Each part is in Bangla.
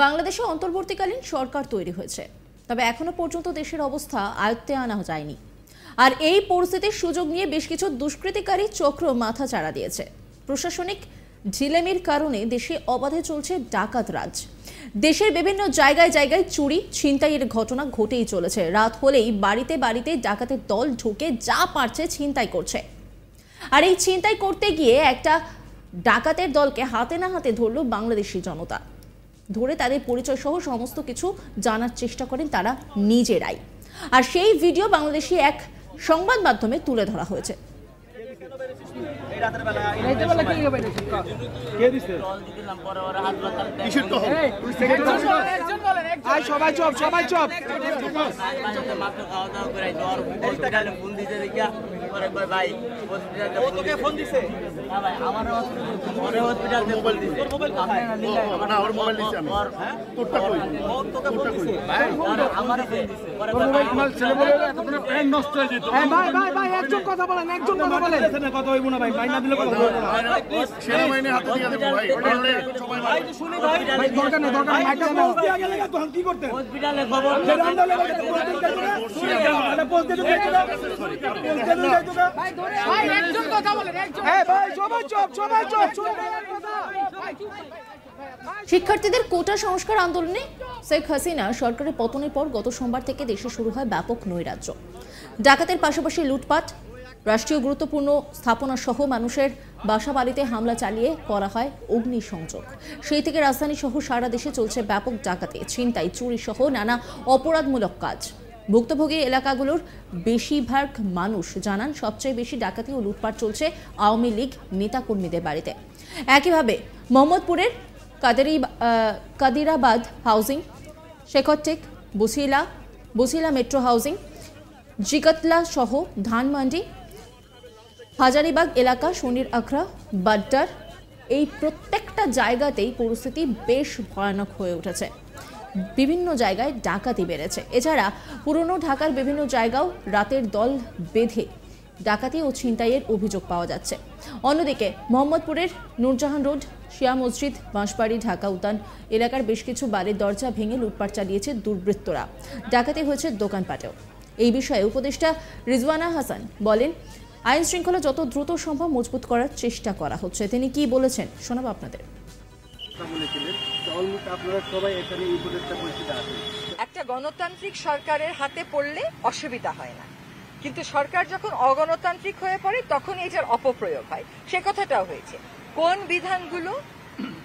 বাংলাদেশে অন্তর্বর্তীকালীন সরকার তৈরি হয়েছে, তবে এখনো পর্যন্ত দেশের অবস্থা আয়ত্তে আনা যায়নি। আর এই পরিস্থিতির সুযোগ নিয়ে বেশ কিছু দুষ্কৃতিকারী চক্র মাথা চাড়া দিয়েছে। প্রশাসনিক ঢিলেমির কারণে দেশে অবাধে চলছে ডাকাত রাজ। দেশের বিভিন্ন জায়গায় জায়গায় চুরি ছিনতাইয়ের ঘটনা ঘটেই চলেছে। রাত হলেই বাড়িতে বাড়িতে ডাকাতের দল ঢুকে যা পারছে ছিনতাই করছে। আর এই ছিনতাই করতে গিয়ে একটা ডাকাতের দলকে হাতে না হাতে ধরল বাংলাদেশি জনতা। ধরে তাদের পরিচয় সহ সমস্ত কিছু জানার চেষ্টা করেন তারা নিজেরাই। আর সেই ভিডিও বাংলাদেশি এক সংবাদ মাধ্যমে তুলে ধরা হয়েছে। শিক্ষার্থীদের কোটা সংস্কার আন্দোলনে শেখ হাসিনা সরকারের পতনের পর গত সোমবার থেকে দেশে শুরু হয় ব্যাপক নৈরাজ্য। ডাকাতের পাশাপাশি লুটপাট, রাষ্ট্রীয় গুরুত্বপূর্ণ স্থাপনা সহ মানুষের বাসা বাড়িতে হামলা চালিয়ে করা হয় অগ্নিসংযোগ। সেই থেকে রাজধানী সহ সারা দেশে চলছে ব্যাপক ডাকাতি, ছিনতাই, চুরি সহ নানা অপরাধমূলক কাজ। ভুক্তভোগী এলাকাগুলোর বেশিরভাগ মানুষ জানান সবচেয়ে বেশি ডাকাতি ও লুটপাট চলছে আওয়ামী লীগ নেতাকর্মীদের বাড়িতে। একইভাবে মোহাম্মদপুরের Kadirabad housing, Shekhertek, Bosila metro housing, Jigatola সহ ধানমান্ডি, হাজারিবাগ এলাকা, শনির আখড়া, বাড্ডার, এই প্রত্যেকটা জায়গাতেই পরিস্থিতি বেশ ভয়ানক হয়ে উঠেছে। বিভিন্ন জায়গায় ডাকাতি বেড়েছে। এছাড়া পুরনো ঢাকার বিভিন্ন জায়গাও রাতের দল বেঁধে ডাকাতি ও ছিনতাইয়ের অভিযোগ পাওয়া যাচ্ছে। অন্যদিকে মোহাম্মদপুরের নূরজাহান রোড, শিয়া মসজিদ, বাঁশবাড়ি, ঢাকা উদ্যান এলাকার বেশ কিছু বাড়ির দরজা ভেঙে লুটপাট চালিয়েছে দুর্বৃত্তরা। ডাকাতি হয়েছে দোকানপাটেও। এই বিষয়ে উপদেষ্টা রিজওয়ানা হাসান বলেন, আইন শৃঙ্খলা যত দ্রুত সম্ভব মজবুত করার চেষ্টা করা হচ্ছে। তিনি কি বলেছেন শোনাবো আপনাদের। একটা গণতান্ত্রিক সরকারের হাতে পড়লে অসুবিধা হয় না, কিন্তু সরকার যখন অগণতান্ত্রিক হয়ে পড়ে তখন এটার অপপ্রয়োগ হয়। সে কথাটাও হয়েছে। কোন বিধানগুলো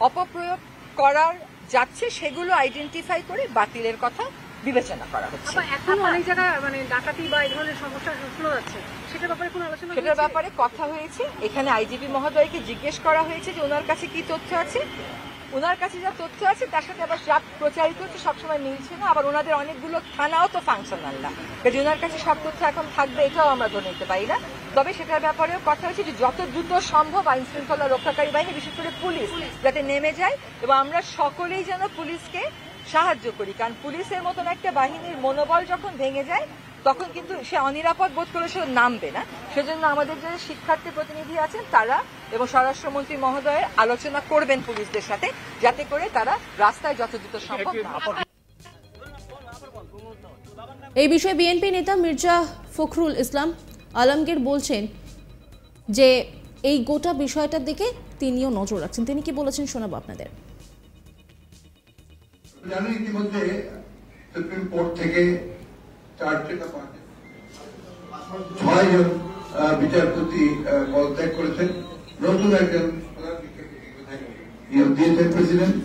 অপপ্রয়োগ করার যাচ্ছে সেগুলো আইডেন্টিফাই করে বাতিলের কথা বিবেচনা করা হচ্ছে। এখন অনেক জায়গায় মানে ডাকাতি বা এই ধরনের সমস্যা শোনা যাচ্ছে, সেটার ব্যাপারে কোনো আলোচনা? সেটার ব্যাপারে কথা হয়েছে। এখানে আইজিপি মহোদয়কে জিজ্ঞেস করা হয়েছে যে ওনার কাছে কি তথ্য আছে। ওনার কাছে যা তথ্য আছে তার সাথে আবার যা প্রচারিত হচ্ছে সবসময় মিলছে না। আবার ওনাদের অনেকগুলো থানাও তো ফাংশনাল না, কাজে ওনার কাছে সব তথ্য এখন থাকবে এটাও আমরা ধরে নিতে পারি না। তবে সেটার ব্যাপারেও কথা হয়েছে যে যত দ্রুত সম্ভব আইন শৃঙ্খলা রক্ষাকারী বাহিনী, বিশেষ করে পুলিশ, যাতে নেমে যায় এবং আমরা সকলেই যেন পুলিশকে সাহায্য করি। কারণ পুলিশের মতন একটা বাহিনীর মনোবল যখন ভেঙে যায় তখন কিন্তু সে অনিরাপদ বোধ করে সে নামবে না। সেজন্য আমাদের যে শিক্ষার্থী প্রতিনিধি আছেন তারা এবং স্বরাষ্ট্রমন্ত্রী মহোদয়ের আলোচনা করবেন পুলিশদের সাথে, যাতে করে তারা রাস্তায় যত দ্রুত সম্ভব। এই বিষয়ে বিএনপি নেতা মির্জা ফখরুল ইসলাম আলমগীর বলছেন যে এই গোটা বিষয়টার দিকে তিনিও নজর রাখছেন। তিনি কি বলেছেন শোনাবো আপনাদের। জানেন ইতিমধ্যে সুপ্রিম কোর্ট থেকে 6জন বিচারপতি পদত্যাগ করেছেন। নতুন একজন নিয়োগ দিয়েছেন প্রেসিডেন্ট,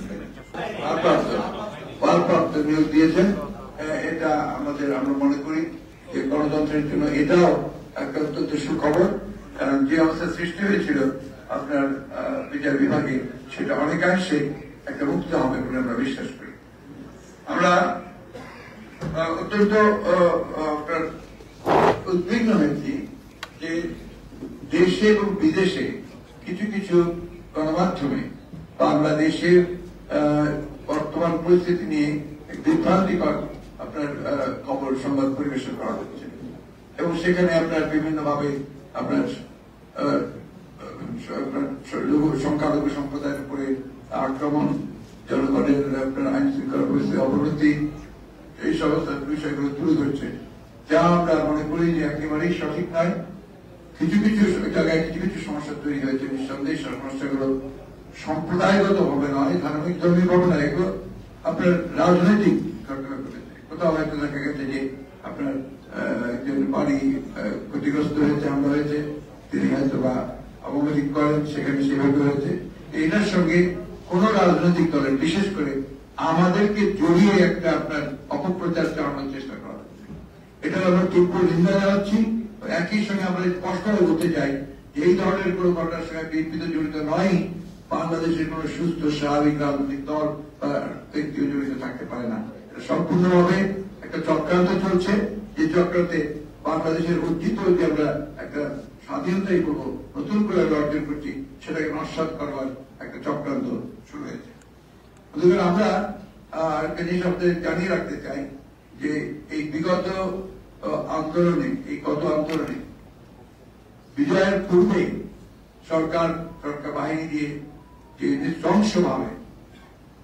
ভারপ্রাপ্ত নিয়োগ দিয়েছেন। এটা আমরা মনে করি যে গণতন্ত্রের জন্য এটাও একটা অত্যন্ত সুখবর। কারণ যে অবস্থা সৃষ্টি হয়েছিল আপনার বিচার বিভাগে সেটা অনেকাংশে একটা মুক্ত হবে বলে আমরা বিশ্বাস করি। আমরা অত্যন্ত উদ্বিগ্ন হয়েছি যে দেশে এবং বিদেশে কিছু কিছু গণমাধ্যমে বাংলাদেশের বর্তমান পরিস্থিতি নিয়ে বিভ্রান্তিকর আপনার খবর সংবাদ পরিবেশন করা হচ্ছে এবং সেখানে আপনার বিভিন্নভাবে আপনার সংখ্যালঘু সম্প্রদায়ের উপরে আক্রমণ জনগণের আপনার আইন শৃঙ্খলা পরিস্থিতি অবনতি, এই সমস্ত বিষয়গুলো তুলে ধরছে, যা আমরা মনে করি যে একেবারেই সঠিক নয়। কিছু কিছু জায়গায় কিছু কিছু সমস্যা তৈরি হয়েছে, নিঃসন্দেহে সমস্যাগুলো সম্প্রদায়গত ভাবে নয়, ধার্মিক ধর্মীয় ভাবে নয়, এগুলো আপনার রাজনৈতিক ঘটনা ঘটেছে। কোথাও হয়তো দেখা গেছে যে আপনার একজন বাড়ি ক্ষতিগ্রস্ত হয়েছে, হামলা হয়েছে, তিনি হয়তো বা অবমতিক করেন, সেখানে সেভাবে হয়েছে। এটার সঙ্গে কোন রাজনৈতিক দলের, বিশেষ করে আমাদেরকে জড়িয়ে একটা আপনার অপপ্রচার চালানোর চেষ্টা করা হচ্ছে, এটা আমরা তীব্র নিন্দা জানাচ্ছি। একই সঙ্গে আমরা স্পষ্ট বলতে চাই যে এই ধরনের কোন ঘটনার সঙ্গে বিএনপি তো জড়িত নয়, বাংলাদেশের কোন সুস্থ স্বাভাবিক রাজনৈতিক দল বা ব্যক্তিও জড়িত থাকতে পারে না। এটা সম্পূর্ণভাবে একটা চক্রান্ত চলছে, যে চক্রান্তে বাংলাদেশের অর্জিত যে আমরা একটা স্বাধীনতাই করবো, নতুন করে অর্জন করছি, সেটাকে নস্যাৎ করবার একটা চক্রান্ত শুরু হয়েছে। আমরা একটা জিনিস আপনাদের জানিয়ে রাখতে চাই যে এই বিগত আন্দোলনে, এই গত আন্দোলনে বিজয়ের পূর্বে সরকার বাহিনী দিয়ে যে নৃশংসভাবে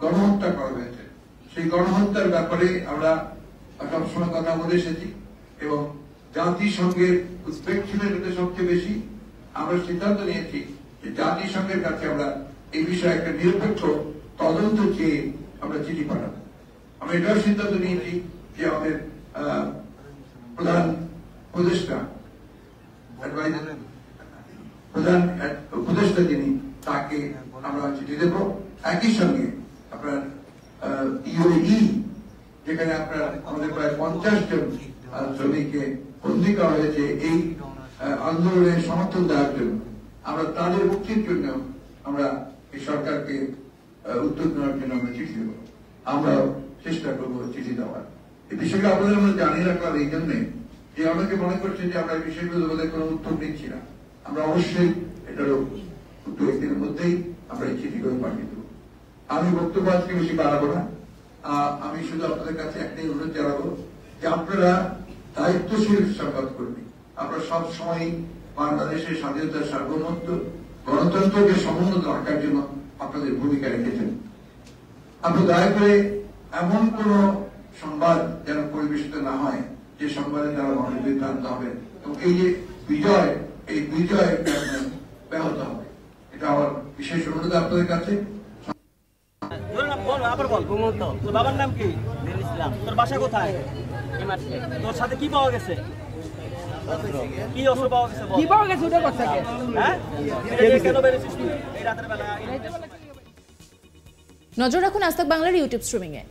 গণহত্যা করা হয়েছে, সেই গণহত্যার ব্যাপারে আমরা সবসময় কথা বলে এসেছি এবং জাতিসংঘের উদ্বেগ ছিল এটাতে সবচেয়ে বেশি। আমরা সিদ্ধান্ত নিয়েছি যে জাতিসংঘের কাছে আমরা এই বিষয়ে একটা নিরপেক্ষ তদন্ত চেয়ে আমরা চিঠি পাঠাবো। আমরা এটাও সিদ্ধান্ত নিয়েছি যে আমাদের প্রধান উপদেষ্টা যিনি, তাকে আমরা চিঠি দেব। একই সঙ্গে আপনার ইউএই, যেখানে আপনার আমাদের প্রায় 50 জন শ্রমিককে বন্দী করা হয়েছে এই আন্দোলনের সমর্থন দেওয়ার জন্য, আমরা তাদের মুক্তির জন্য আমরা এই সরকারকে উদ্যোগ নেওয়ার জন্য আমরা চিঠি দেব। আমরা চেষ্টা করবো চিঠি দেওয়ার। এই বিষয়টা আপনাদের আমরা জানিয়ে রাখলাম এই জন্যে যে অনেকে মনে করছেন যে আমরা এই বিষয়গুলো বলে কোনো উত্তর নিচ্ছি না। আমরা অবশ্যই এটারও দু একদিনের মধ্যেই আমরা এই চিঠি করে পাঠিয়ে দেবো। আমি বক্তব্য আজকে বেশি বাড়াবো না। আমি শুধু আপনাদের কাছে একটাই অনুরোধ জানাবো যে আপনারা দায়িত্বশীল সংবাদ কর্মী, আপনারা সব সময় বাংলাদেশের স্বাধীনতার সার্বভৌমত্ব, গণতন্ত্রকে সমুন্নত রাখার জন্য আপনাদের ভূমিকা রেখেছেন। আপনি দয়া করে এমন কোন সংবাদ যেন পরিবেশিত না হয় যে সংবাদে তারা মানুষ বিভ্রান্ত হবে এবং এই যে বিজয়, এই বিজয় ব্যাহত হবে। এটা আমার বিশেষ অনুরোধ আপনাদের কাছে। তোর বাবার নাম কি? তোর বাসা কোথায়? তোর সাথে কি পাওয়া গেছে? কি অস্ত্র পাওয়া গেছে? কি পাওয়া গেছে ওটা কথা কি? হ্যাঁ, কেন বেরিয়েছিস তুই এই রাতের বেলা? নজর রাখুন আজ তাক বাংলার ইউটিউব স্ট্রিমিং এ।